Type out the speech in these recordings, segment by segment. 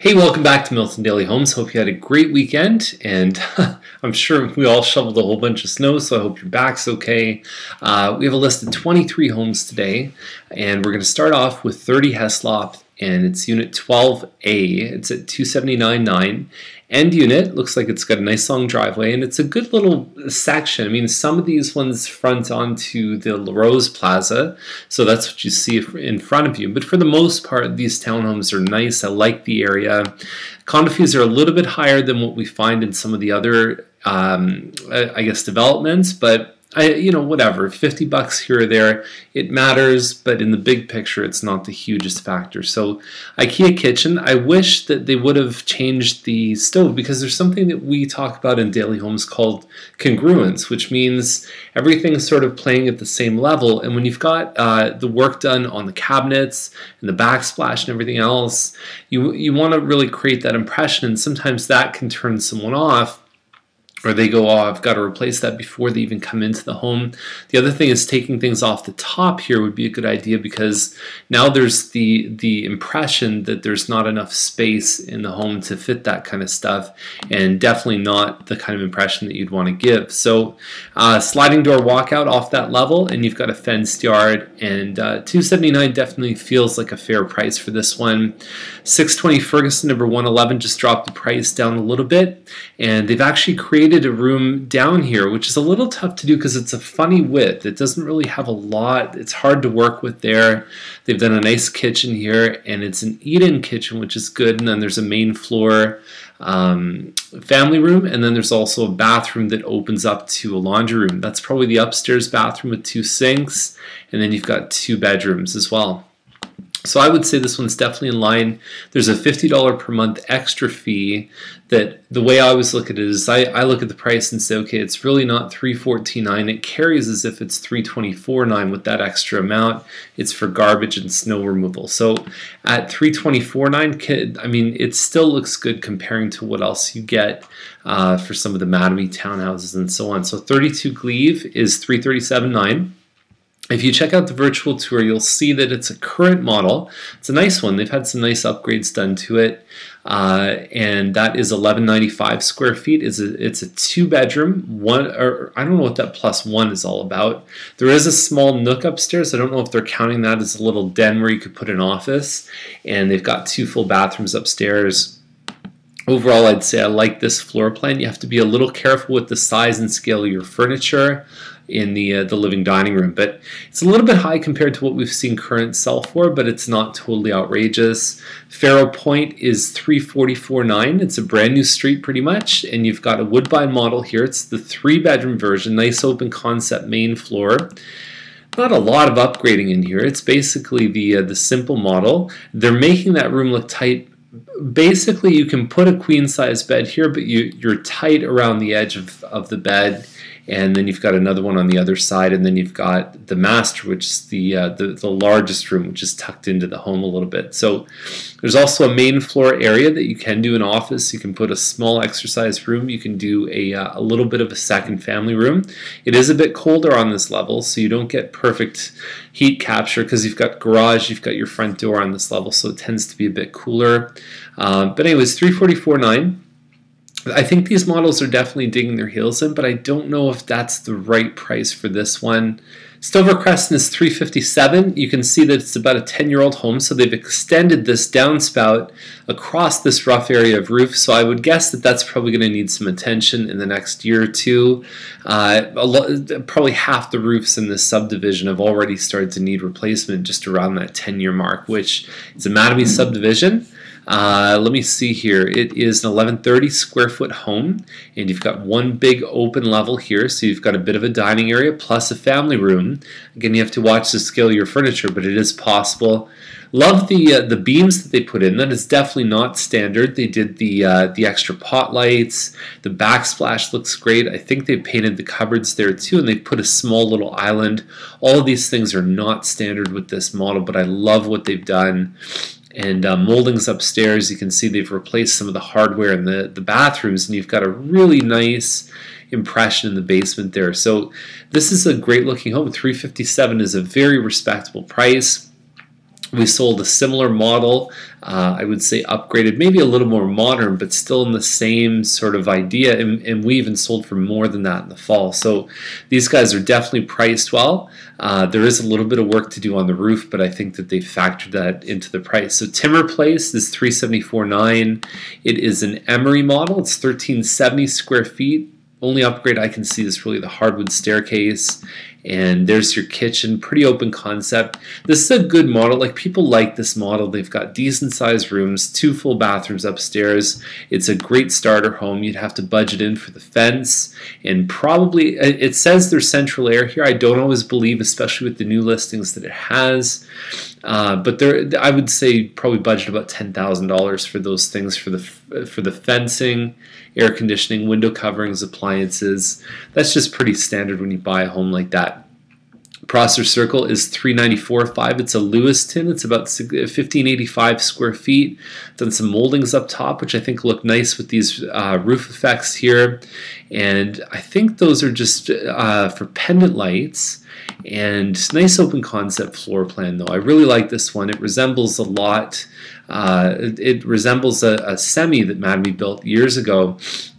Hey, welcome back to Milton Daily Homes. Hope you had a great weekend, and I'm sure we all shoveled a whole bunch of snow, so I hope your back's okay. We have a list of 23 homes today, and we're going to start off with 30 Heslop, and it's Unit 12A. It's at 279.9. End unit, looks like it's got a nice long driveway, and it's a good little section. I mean, some of these ones front onto the La Rose Plaza, so that's what you see in front of you. But for the most part, these townhomes are nice. I like the area. Condo fees are a little bit higher than what we find in some of the other, I guess, developments, but whatever, 50 bucks here or there, it matters, but in the big picture, it's not the hugest factor. So IKEA kitchen, I wish that they would have changed the stove, because there's something that we talk about in daily homes called congruence, which means everything's sort of playing at the same level. And when you've got the work done on the cabinets and the backsplash and everything else, you want to really create that impression, and sometimes that can turn someone off, or they go, oh, I've got to replace that before they even come into the home. The other thing is taking things off the top here would be a good idea, because now there's the impression that there's not enough space in the home to fit that kind of stuff, and definitely not the kind of impression that you'd want to give. So sliding door walkout off that level, and you've got a fenced yard, and $279 definitely feels like a fair price for this one. 620 Ferguson number 111 just dropped the price down a little bit, and they've actually created a room down here, which is a little tough to do because it's a funny width. It doesn't really have a lot. It's hard to work with there. They've done a nice kitchen here, and it's an eat-in kitchen, which is good. And then there's a main floor family room, and then there's also a bathroom that opens up to a laundry room. That's probably the upstairs bathroom with 2 sinks, and then you've got 2 bedrooms as well. So I would say this one's definitely in line. There's a $50 per month extra fee. That the way I always look at it is I look at the price and say, okay, it's really not $314.9. It carries as if it's $324.9 with that extra amount. It's for garbage and snow removal. So at $324.9, I mean, it still looks good comparing to what else you get for some of the Mattamy townhouses and so on. So 32 Glebe is $337.9. If you check out the virtual tour, you'll see that it's a current model. It's a nice one. They've had some nice upgrades done to it, and that is 1195 square feet. It's a 2-bedroom, I don't know what that +1 is all about. There is a small nook upstairs. I don't know if they're counting that as a little den where you could put an office, and they've got 2 full bathrooms upstairs. Overall, I'd say I like this floor plan. You have to be a little careful with the size and scale of your furniture in the living dining room, but it's a little bit high compared to what we've seen current sell for, but it's not totally outrageous. Pharaoh Point is $344.9. It's a brand new street pretty much, and you've got a Woodbine model here. It's the 3-bedroom version, nice open concept main floor. Not a lot of upgrading in here. It's basically the simple model. They're making that room look tight. Basically, you can put a queen-size bed here, but you're tight around the edge of the bed. And then you've got another one on the other side, and then you've got the master, which is the largest room, which is tucked into the home a little bit. So there's also a main floor area that you can do an office. You can put a small exercise room. You can do a little bit of a second family room. It is a bit colder on this level, so you don't get perfect heat capture because you've got garage, you've got your front door on this level, so it tends to be a bit cooler. But anyways, $344.9. I think these models are definitely digging their heels in, but I don't know if that's the right price for this one. Stover Crescent is $357. You can see that it's about a 10-year-old home, so they've extended this downspout across this rough area of roof, so I would guess that that's probably going to need some attention in the next year or two. Probably half the roofs in this subdivision have already started to need replacement just around that 10-year mark, which is a Mattamy subdivision. Let me see here. It is an 1130 square foot home, and you've got one big open level here, so you've got a bit of a dining area plus a family room. Again, you have to watch the scale of your furniture, but it is possible. Love the beams that they put in. That is definitely not standard. They did the extra pot lights. The backsplash looks great. I think they painted the cupboards there too, and they put a small little island. All of these things are not standard with this model, but I love what they've done. And moldings upstairs, you can see they've replaced some of the hardware in the bathrooms, and you've got a really nice impression in the basement there. So this is a great looking home. $357 is a very respectable price. We sold a similar model, I would say upgraded, maybe a little more modern, but still in the same sort of idea, and we even sold for more than that in the fall. So these guys are definitely priced well. There is a little bit of work to do on the roof, but I think that they factored that into the price. So Timber Place is $374,900. It is an Emery model. It's 1,370 square feet. Only upgrade I can see is really the hardwood staircase, and there's your kitchen. Pretty open concept. This is a good model. Like, people like this model. They've got decent sized rooms, 2 full bathrooms upstairs. It's a great starter home. You'd have to budget in for the fence, and probably it says there's central air here. I don't always believe, especially with the new listings, that it has. But I would say probably budget about $10,000 for those things, for the fencing, air conditioning, window coverings, appliances. That's just pretty standard when you buy a home like that. Prosser Circle is $394,500. It's a Lewiston. It's about 1,585 square feet. Done some moldings up top, which I think look nice with these roof effects here. And I think those are just for pendant lights. And nice open concept floor plan, though. I really like this one. It resembles a lot. It resembles a semi that Mattamy built years ago.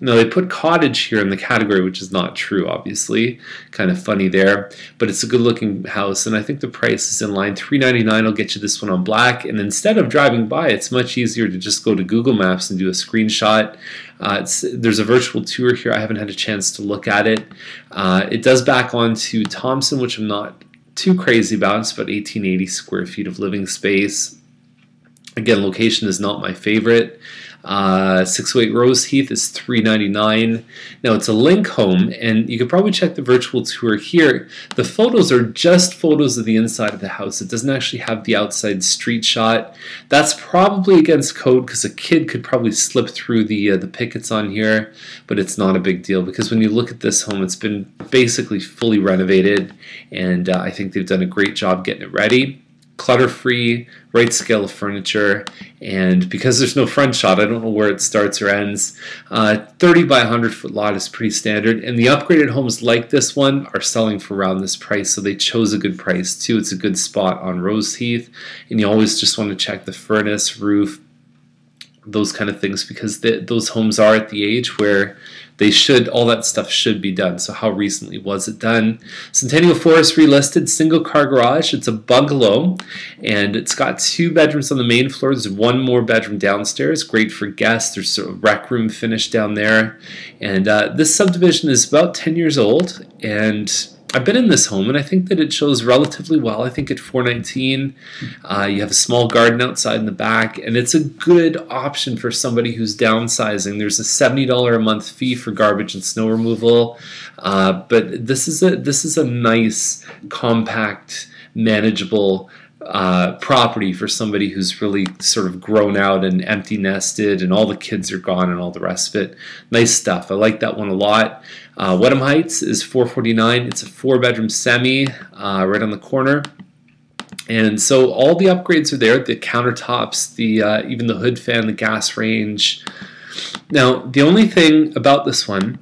Now, they put Cottage here in the category, which is not true, obviously. Kind of funny there. But it's a good-looking house, and I think the price is in line. $399 will get you this one on black. And instead of driving by, it's much easier to just go to Google Maps and do a screenshot. There's a virtual tour here. I haven't had a chance to look at it. It does back onto Thompson, which I'm not too crazy about. It's about 1,880 square feet of living space. Again, location is not my favorite. 608 Rose Heath is $399. Now, it's a link home, and you could probably check the virtual tour here. The photos are just photos of the inside of the house. It doesn't actually have the outside street shot. That's probably against code, because a kid could probably slip through the pickets on here, but it's not a big deal, because when you look at this home, it's been basically fully renovated, and I think they've done a great job getting it ready. Clutter-free, right scale of furniture, and because there's no front shot, I don't know where it starts or ends. 30 by 100 foot lot is pretty standard, and the upgraded homes like this one are selling for around this price, so they chose a good price too. It's a good spot on Rose Heath, and you always just want to check the furnace, roof, those kind of things, because those homes are at the age where all that stuff should be done. So how recently was it done? Centennial Forest relisted, single car garage. It's a bungalow, and it's got 2 bedrooms on the main floor. There's 1 more bedroom downstairs. Great for guests. There's a rec room finish down there. And this subdivision is about 10 years old, and I've been in this home, and I think that it shows relatively well. I think at $419, you have a small garden outside in the back, and it's a good option for somebody who's downsizing. There's a $70 a month fee for garbage and snow removal, but this is a nice, compact, manageable property for somebody who's really sort of grown out and empty nested, and all the kids are gone and all the rest of it. Nice stuff. I like that one a lot. Wedham Heights is $449. It's a 4-bedroom semi right on the corner. And so all the upgrades are there, the countertops, even the hood fan, the gas range. Now, the only thing about this one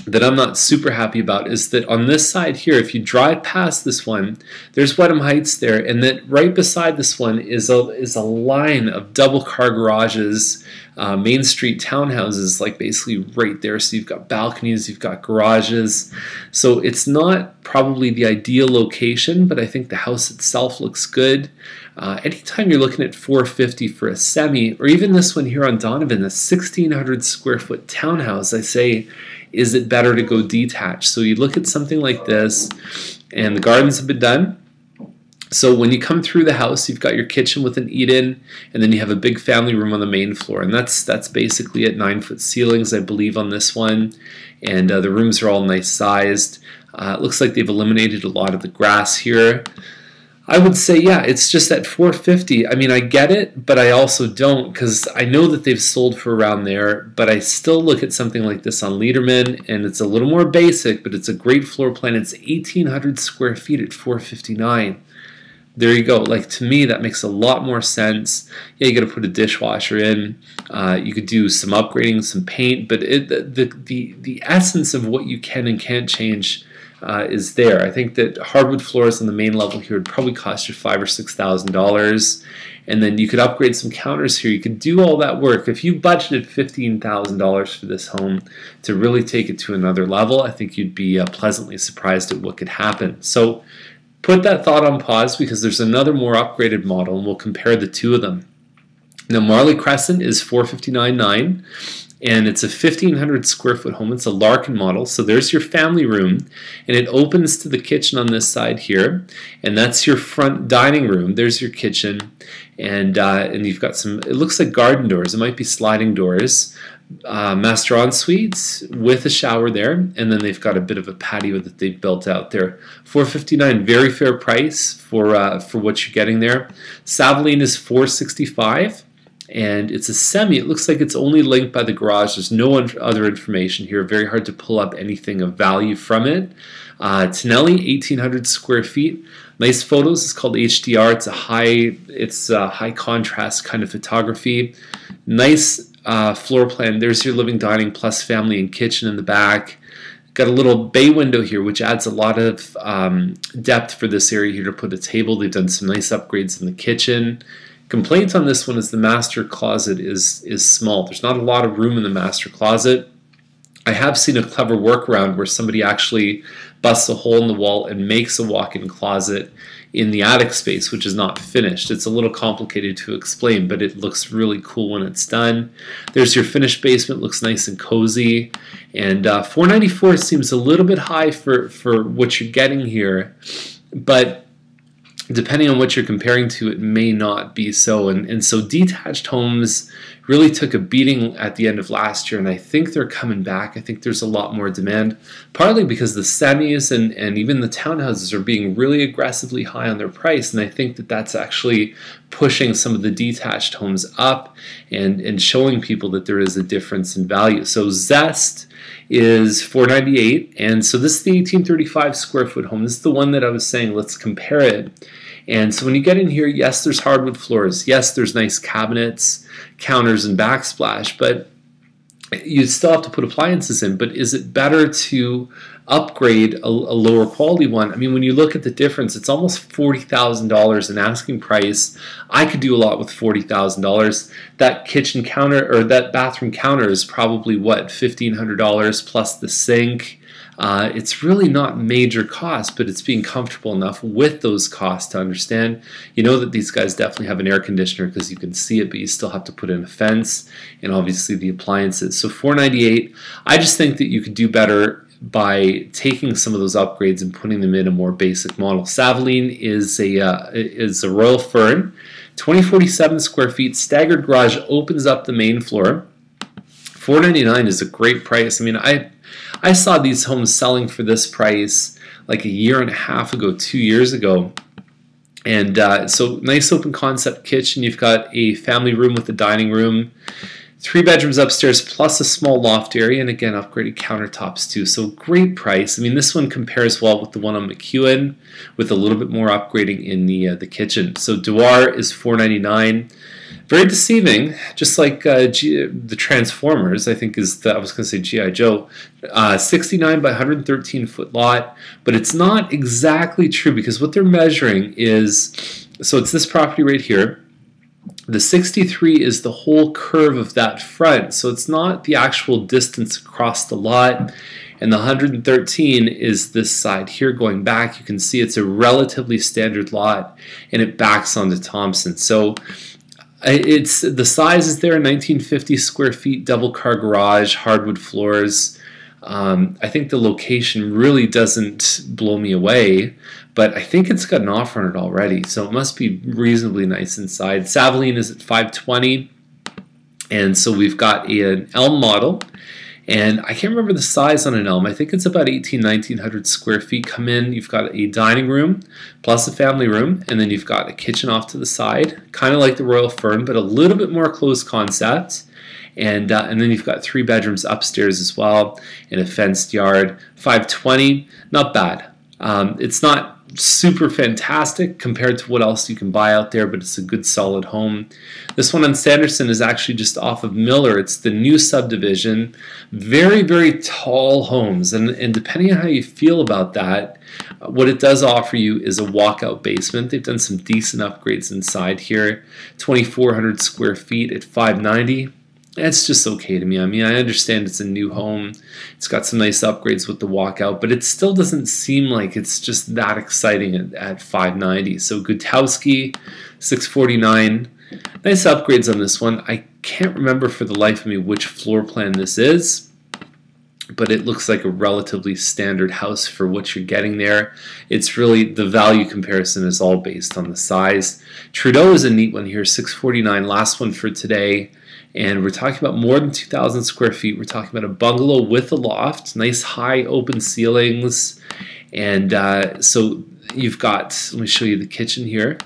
that I'm not super happy about is that on this side here, if you drive past this one, there's Wedham Heights there, and that right beside this one is a line of double car garages, Main Street townhouses, like basically right there. So you've got balconies, you've got garages. So it's not probably the ideal location, but I think the house itself looks good. Anytime you're looking at $450 for a semi, or even this one here on Donovan, a 1,600 square foot townhouse, I say, is it better to go detached? So you look at something like this, and the gardens have been done. So when you come through the house, you've got your kitchen with an eat-in, and then you have a big family room on the main floor, and that's basically at 9-foot ceilings, I believe, on this one. And the rooms are all nice sized. It looks like they've eliminated a lot of the grass here. I would say, yeah, it's just at $450. I mean, I get it, but I also don't, because I know that they've sold for around there, but I still look at something like this on Lederman, and it's a little more basic, but it's a great floor plan. It's 1,800 square feet at $459. There you go. Like, to me, that makes a lot more sense. Yeah, you got to put a dishwasher in. You could do some upgrading, some paint, but the essence of what you can and can't change, is there. I think that hardwood floors on the main level here would probably cost you $5,000 or $6,000, and then you could upgrade some counters here. You could do all that work. If you budgeted $15,000 for this home to really take it to another level, I think you'd be pleasantly surprised at what could happen. So put that thought on pause, because there's another more upgraded model, and we'll compare the two of them. Now, Marley Crescent is $459,900. And it's a 1,500 square foot home. It's a Larkin model. So there's your family room, and it opens to the kitchen on this side here, and that's your front dining room. There's your kitchen, and you've got some, it looks like garden doors. It might be sliding doors. Master ensuite with a shower there, and then they've got a bit of a patio that they've built out there. $459,000, very fair price for what you're getting there. Savalean is $465,000. And it's a semi. It looks like it's only linked by the garage. There's no other information here. Very hard to pull up anything of value from it. Tonelli, 1,800 square feet. Nice photos. It's called HDR. It's a high contrast kind of photography. Nice floor plan. There's your living, dining, plus family and kitchen in the back. Got a little bay window here, which adds a lot of depth for this area here to put a table. They've done some nice upgrades in the kitchen. Complaint on this one is the master closet is small. There's not a lot of room in the master closet. I have seen a clever workaround where somebody actually busts a hole in the wall and makes a walk-in closet in the attic space, which is not finished. It's a little complicated to explain, but it looks really cool when it's done. There's your finished basement. Looks nice and cozy. And $494,000 seems a little bit high for what you're getting here, but depending on what you're comparing to, it may not be so. And so detached homes really took a beating at the end of last year, and I think they're coming back. I think there's a lot more demand, partly because the semis and even the townhouses are being really aggressively high on their price, and I think that that's actually pushing some of the detached homes up and showing people that there is a difference in value. So Zest is $498,000, and so this is the 1,835 square foot home. This is the one that I was saying, let's compare it. And so when you get in here, yes, there's hardwood floors. Yes, there's nice cabinets, counters, and backsplash, but you still have to put appliances in. But is it better to upgrade a lower quality one? I mean, when you look at the difference, it's almost $40,000 in asking price. I could do a lot with $40,000. That kitchen counter or that bathroom counter is probably what, $1,500 plus the sink. It's really not major cost, but it's being comfortable enough with those costs to understand. You know that these guys definitely have an air conditioner because you can see it, but you still have to put in a fence and obviously the appliances. So $498,000. I just think that you could do better by taking some of those upgrades and putting them in a more basic model. Savalean is a Royal Fern, 2,047 square feet, staggered garage, opens up the main floor. $499 is a great price. I mean, I saw these homes selling for this price like a year and a half ago, 2 years ago. And so nice open concept kitchen. You've got a family room with a dining room, 3 bedrooms upstairs plus a small loft area, and again upgraded countertops too. So great price. I mean, this one compares well with the one on McEwen with a little bit more upgrading in the kitchen. So Dewar is $499. Very deceiving, just like the Transformers, I think is I was going to say G.I. Joe. 69 by 113 foot lot, but it's not exactly true because what they're measuring is, so it's this property right here. The 63 is the whole curve of that front, so it's not the actual distance across the lot. And the 113 is this side here going back. You can see it's a relatively standard lot, and it backs onto Thompson. So it's the size is there, 1950 square feet, double car garage, hardwood floors. I think the location really doesn't blow me away, but I think it's got an offer on it already, so it must be reasonably nice inside. Savalean is at $520, and so we've got an Elm model, and I can't remember the size on an Elm. I think it's about 1,900 square feet. Come in, you've got a dining room plus a family room, and then you've got a kitchen off to the side, kind of like the Royal Fern, but a little bit more closed concept. And then you've got 3 bedrooms upstairs as well, and a fenced yard. $520, not bad. It's not super fantastic compared to what else you can buy out there, but it's a good solid home. This one on Sanderson is actually just off of Miller. It's the new subdivision. Very, very tall homes, and depending on how you feel about that, what it does offer you is a walkout basement. They've done some decent upgrades inside here. 2,400 square feet at $590. That's just okay to me. I mean, I understand it's a new home. It's got some nice upgrades with the walkout, but it still doesn't seem like it's just that exciting at $590. So good Taoskey, $649. Nice upgrades on this one. I can't remember for the life of me which floor plan this is, but it looks like a relatively standard house for what you're getting there. It's really, the value comparison is all based on the size. Trudeau is a neat one here, $649, last one for today. And we're talking about more than 2,000 square feet. We're talking about a bungalow with a loft, nice high open ceilings. And so you've got, let me show you the kitchen here.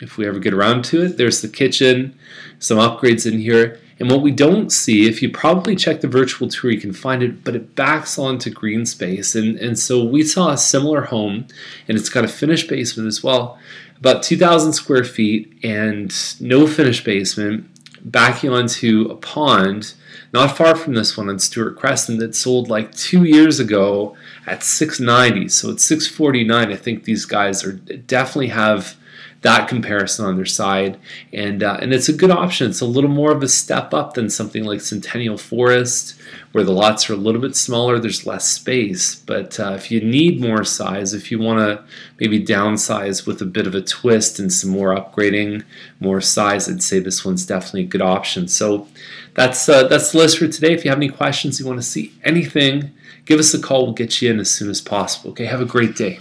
If we ever get around to it, there's the kitchen, some upgrades in here. And what we don't see, if you probably check the virtual tour, you can find it, but it backs onto green space. And so we saw a similar home, and it's got a finished basement as well. About 2,000 square feet and no finished basement, backing onto a pond not far from this one on Stewart Crescent that sold like 2 years ago at $690. So at $649, I think these guys are definitely have that comparison on their side, and it's a good option. It's a little more of a step up than something like Centennial Forest, where the lots are a little bit smaller, there's less space. But if you need more size, if you want to maybe downsize with a bit of a twist and some more upgrading, more size, I'd say this one's definitely a good option. So that's the list for today. If you have any questions, you want to see anything, give us a call. We'll get you in as soon as possible. Okay, have a great day.